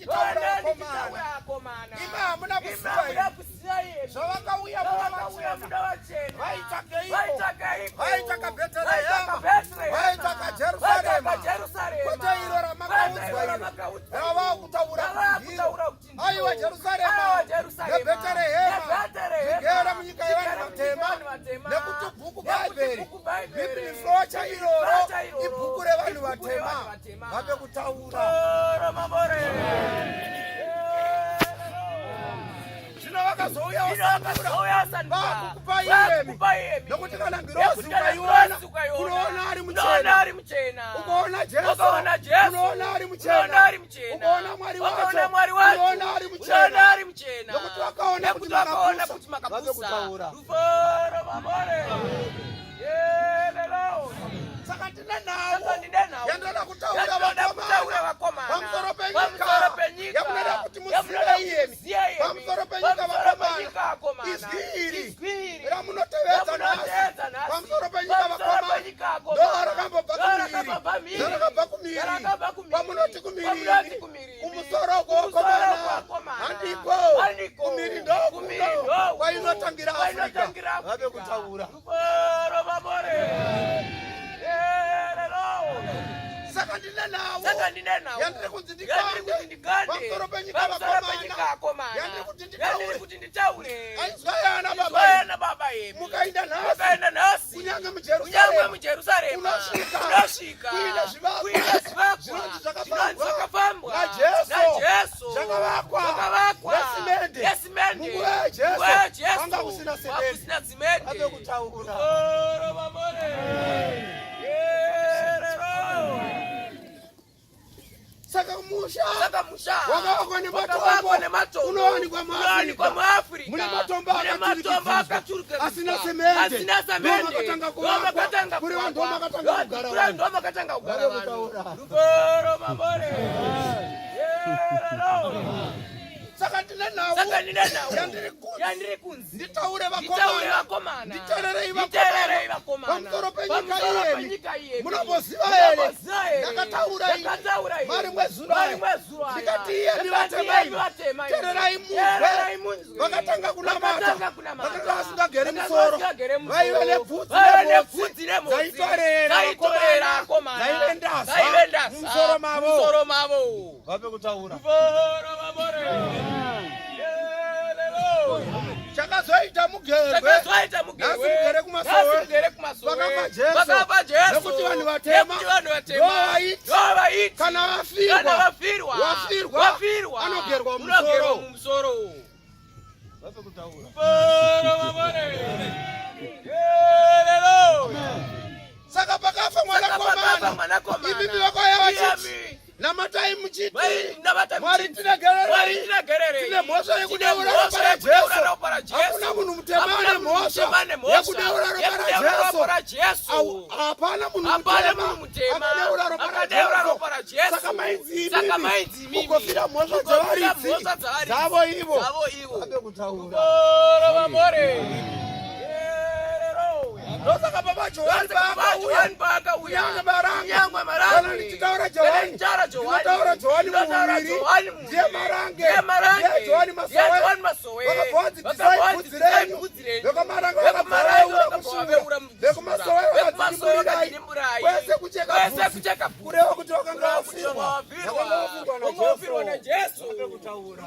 ndichitaura komana ima muna kusiya so vakauya muda vachena vaitsvaka Bheterehema vaitsvaka Jerusarema kwete iro ramakaudzwa iro rava kutaura kuti aiwa Jerusarema neBheterehema zvigere munyika yevanhu vatema nekuti bhuku bhaibheri bhibhiri chairoro ibhuku revanhu vatema vave kutaura zvino vakazouya vakukupa iyemi nokuti kana ngirozi ukaiona unoona ari muchena ukaona Jesu unoona ari muchena ukaona Mwari wacho unoona ari muchena nokuti vakaona kuti makapusa vave kutaura saka ndine nawo yandoda kutaura vakomana pamusoro penyika yamunoda kuti musiye iyemi pamusoro penyika vakomana izwi iri ramunotevedza nhasi pamusoro penyika vakomana ndo rakambobva kumiri pamunoti kumiri kumusoro kwokomana handipo kumiri ndokuno kwainotangira Afrika vave kutaura saka ndine nawo yandiri kunzi ndigande pamusoro penyika vakomana yandiri kuti nditaure aizwayana baba yemi mukaenda nhasi kunyange mujerusarema unosvika kuine zvivakwa zvinonzi zvakafambwa najesu zvakavakwa nesimende munguva yajesu anga kusina simende ave kutaura saka musha wakavakwa nematombo unowanikwa muAfrica mune matombo akaturikana asina semende ndomakatanga kuvakwa kuri vanhu ndomakatanga kugara vanhu saka ndine nawo yandiri kunzi nditaure vakomana nditererei vakomana pamusoro penyika iyemi munomboziva here ndakataura mari mwezuro ndikati iyemi vatemai tererai munzwe vakatanga kunamata vakanga vasingageri musoro vaive nebvudzi remotsi dzaitorera vakomana dzaive ndasa musoro mavo vave kutaura chakazoita mugerwe nasigere kumasowe vakafa Jesu nekuti vanhu vatema ndovaiti kana wafirwa anogerwa mumusoro vave kutaura saka pakafa mwanakomana ibibi vakwaya vachiti namatai muchiti Mwari tinagererei tine mhosva yekudeura ropa raJesu hakuna munhu mutema ane mhosva yekudeura ropa raJesu hapana munhu mutema akadeura ropa raJesu saka maidzi ukofira mhosva dzavaridzi dzavo ivo ave kutaura ndosaka baba Johani paakauya nyangwe marange ndichitaura Johani muviri ndiye marange ndiye Johani masowe vakabva vadzibvisai bvudzi renyu vekumarange vakabvaveura vekumasowe vakadzimburai kwese kucheka kureva kuti vakanga vafirwa naJesu ave kutaura